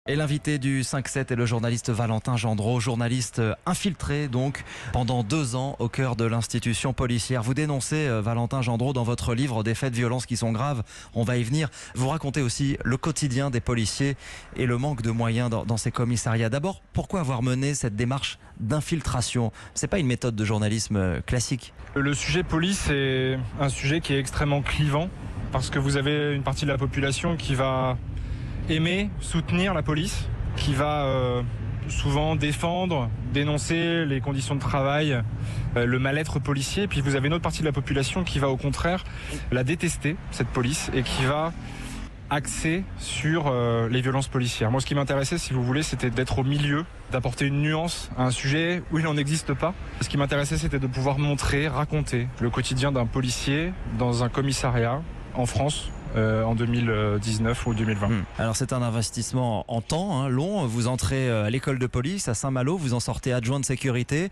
Et l'invité du 5-7 est le journaliste Valentin Gendreau, journaliste infiltré donc pendant 2 ans au cœur de l'institution policière. Vous dénoncez, Valentin Gendreau, dans votre livre des faits de violence qui sont graves, on va y venir. Vous racontez aussi le quotidien des policiers et le manque de moyens dans ces commissariats. D'abord, pourquoi avoir mené cette démarche d'infiltration? C'est pas une méthode de journalisme classique. Le sujet police est un sujet qui est extrêmement clivant parce que vous avez une partie de la population qui va aimer, soutenir la police, qui va souvent défendre, dénoncer les conditions de travail, le mal-être policier. Puis vous avez une autre partie de la population qui va au contraire la détester, cette police, et qui va axer sur les violences policières. Moi, ce qui m'intéressait, si vous voulez, c'était d'être au milieu, d'apporter une nuance à un sujet où il n'en existe pas. Ce qui m'intéressait, c'était de pouvoir montrer, raconter le quotidien d'un policier dans un commissariat en France, en 2019 ou 2020. Alors c'est un investissement en temps long. Vous entrez à l'école de police à Saint-Malo, vous en sortez adjoint de sécurité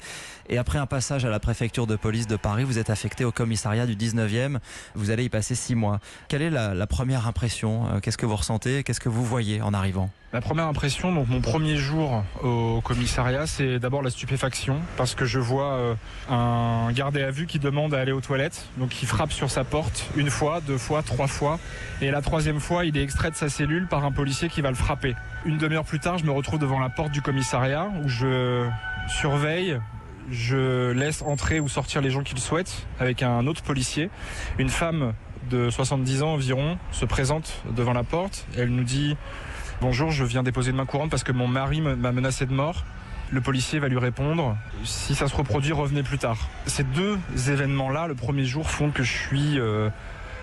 et après un passage à la préfecture de police de Paris, vous êtes affecté au commissariat du 19e. Vous allez y passer 6 mois. Quelle est la première impression? Qu'est-ce que vous ressentez? Qu'est-ce que vous voyez en arrivant? La première impression, donc mon premier jour au commissariat, c'est d'abord la stupéfaction parce que je vois un gardé à vue qui demande à aller aux toilettes, donc il frappe sur sa porte 1 fois, 2 fois, 3 fois et la 3e fois, il est extrait de sa cellule par un policier qui va le frapper. Une demi-heure plus tard, je me retrouve devant la porte du commissariat où je surveille, je laisse entrer ou sortir les gens qu'ils souhaitent avec un autre policier. Une femme de 70 ans environ se présente devant la porte, elle nous dit: bonjour, je viens déposer une main courante parce que mon mari m'a menacé de mort. Le policier va lui répondre: si ça se reproduit, revenez plus tard. Ces 2 événements-là, le premier jour, font que je suis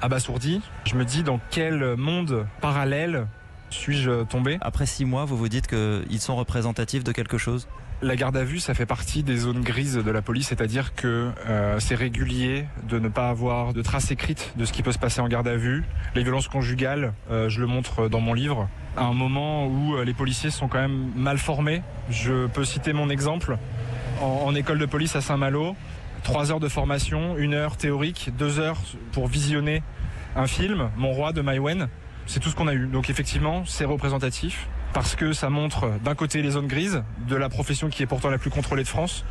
abasourdi. Je me dis dans quel monde parallèle suis-je tombé? Après 6 mois, vous vous dites qu'ils sont représentatifs de quelque chose? La garde à vue, ça fait partie des zones grises de la police, c'est-à-dire que c'est régulier de ne pas avoir de traces écrites de ce qui peut se passer en garde à vue. Les violences conjugales, je le montre dans mon livre, à un moment où les policiers sont quand même mal formés. Je peux citer mon exemple. En école de police à Saint-Malo, 3 heures de formation, 1 heure théorique, 2 heures pour visionner un film, Mon Roi de Maïwenn. C'est tout ce qu'on a eu. Donc effectivement, c'est représentatif parce que ça montre d'un côté les zones grises de la profession qui est pourtant la plus contrôlée de France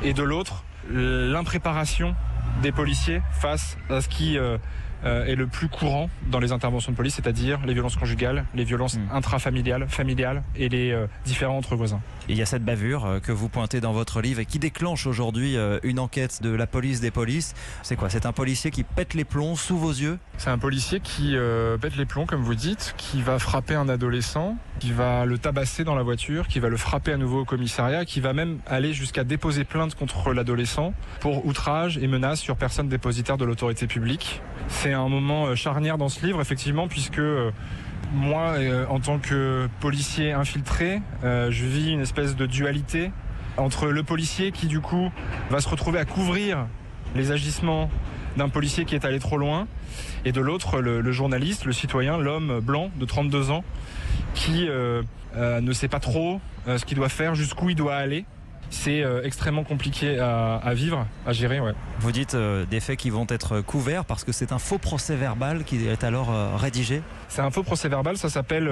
et de l'autre l'impréparation des policiers face à ce qui est le plus courant dans les interventions de police, c'est-à-dire les violences conjugales, les violences intrafamiliales, familiales et les différends entre voisins. Et il y a cette bavure que vous pointez dans votre livre et qui déclenche aujourd'hui une enquête de la police des polices. C'est quoi? C'est un policier qui pète les plombs sous vos yeux? C'est un policier qui pète les plombs, comme vous dites, qui va frapper un adolescent, qui va le tabasser dans la voiture, qui va le frapper à nouveau au commissariat, qui va même aller jusqu'à déposer plainte contre l'adolescent pour outrage et menace sur personne dépositaire de l'autorité publique. C'est un moment charnière dans ce livre, effectivement, puisque moi, en tant que policier infiltré, je vis une espèce de dualité entre le policier qui, du coup, va se retrouver à couvrir les agissements d'un policier qui est allé trop loin, et de l'autre, le journaliste, le citoyen, l'homme blanc de 32 ans, qui ne sait pas trop ce qu'il doit faire, jusqu'où il doit aller. C'est extrêmement compliqué à vivre, à gérer. Ouais. Vous dites des faits qui vont être couverts parce que c'est un faux procès verbal qui est alors rédigé? C'est un faux procès verbal, ça s'appelle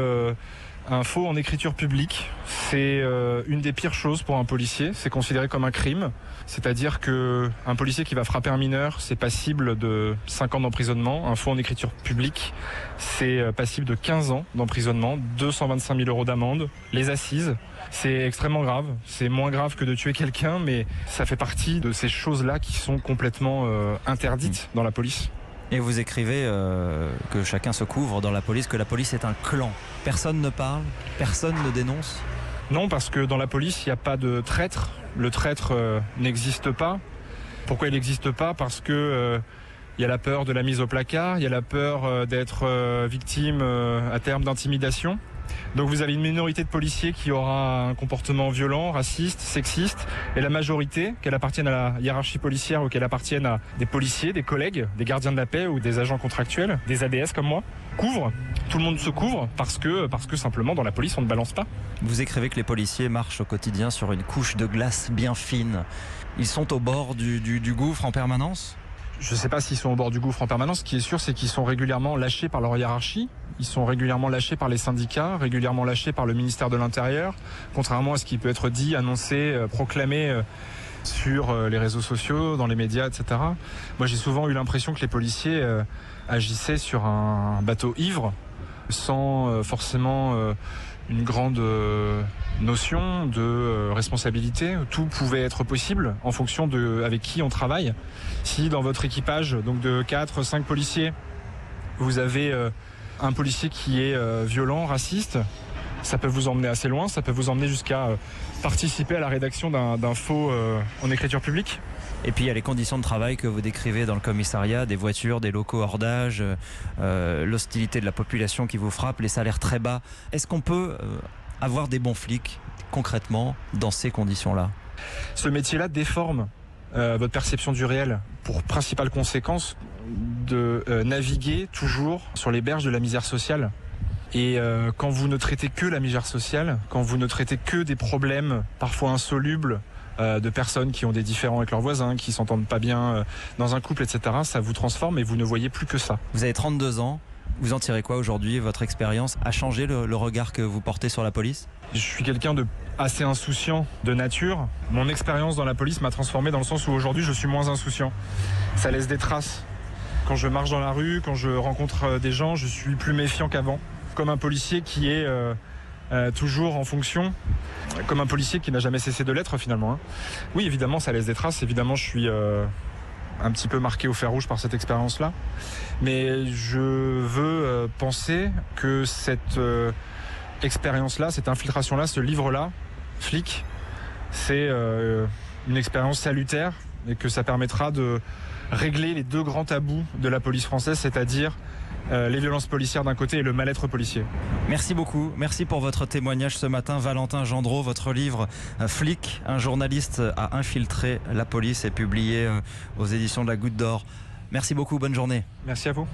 un faux en écriture publique. C'est une des pires choses pour un policier, c'est considéré comme un crime. C'est-à-dire qu'un policier qui va frapper un mineur, c'est passible de 5 ans d'emprisonnement. Un faux en écriture publique, c'est passible de 15 ans d'emprisonnement, 225 000 € d'amende, les assises. C'est extrêmement grave, c'est moins grave que de tuer quelqu'un, mais ça fait partie de ces choses-là qui sont complètement interdites dans la police. Et vous écrivez que chacun se couvre dans la police, que la police est un clan. Personne ne parle, personne ne dénonce? Non, parce que dans la police, il n'y a pas de traître. Le traître n'existe pas. Pourquoi il n'existe pas? Parce que il y a la peur de la mise au placard, il y a la peur d'être victime à terme d'intimidation. Donc vous avez une minorité de policiers qui aura un comportement violent, raciste, sexiste, et la majorité, qu'elle appartienne à la hiérarchie policière ou qu'elle appartienne à des policiers, des collègues, des gardiens de la paix ou des agents contractuels, des ADS comme moi, couvre. Tout le monde se couvre parce que simplement dans la police on ne balance pas. Vous écrivez que les policiers marchent au quotidien sur une couche de glace bien fine. Ils sont au bord du gouffre en permanence? Je ne sais pas s'ils sont au bord du gouffre en permanence. Ce qui est sûr, c'est qu'ils sont régulièrement lâchés par leur hiérarchie. Ils sont régulièrement lâchés par les syndicats, régulièrement lâchés par le ministère de l'Intérieur, contrairement à ce qui peut être dit, annoncé, proclamé sur les réseaux sociaux, dans les médias, etc. Moi, j'ai souvent eu l'impression que les policiers agissaient sur un bateau ivre, sans forcément une grande notion de responsabilité. Tout pouvait être possible en fonction de avec qui on travaille. Si dans votre équipage, donc de 4-5 policiers, vous avez un policier qui est violent, raciste, ça peut vous emmener assez loin, ça peut vous emmener jusqu'à participer à la rédaction d'un faux en écriture publique. Et puis il y a les conditions de travail que vous décrivez dans le commissariat, des voitures, des locaux hors d'âge, l'hostilité de la population qui vous frappe, les salaires très bas. Est-ce qu'on peut avoir des bons flics concrètement dans ces conditions-là? Ce métier-là déforme votre perception du réel pour principale conséquence de naviguer toujours sur les berges de la misère sociale. Et quand vous ne traitez que la misère sociale, quand vous ne traitez que des problèmes parfois insolubles de personnes qui ont des différends avec leurs voisins, qui s'entendent pas bien dans un couple, etc., ça vous transforme et vous ne voyez plus que ça. Vous avez 32 ans, vous en tirez quoi aujourd'hui? Votre expérience a changé le regard que vous portez sur la police? Je suis quelqu'un de assez insouciant de nature. Mon expérience dans la police m'a transformé dans le sens où aujourd'hui je suis moins insouciant. Ça laisse des traces. Quand je marche dans la rue, quand je rencontre des gens, je suis plus méfiant qu'avant. Comme un policier qui est toujours en fonction, comme un policier qui n'a jamais cessé de l'être finalement. Hein. Oui, évidemment, ça laisse des traces. Évidemment, je suis un petit peu marqué au fer rouge par cette expérience-là. Mais je veux penser que cette expérience-là, cette infiltration-là, ce livre-là, Flic, c'est une expérience salutaire et que ça permettra de régler les deux grands tabous de la police française, c'est-à-dire les violences policières d'un côté et le mal-être policier. Merci beaucoup, merci pour votre témoignage ce matin. Valentin Gendreau, votre livre Flic, un journaliste a infiltré la police est publié aux éditions de la Goutte d'Or. Merci beaucoup, bonne journée. Merci à vous.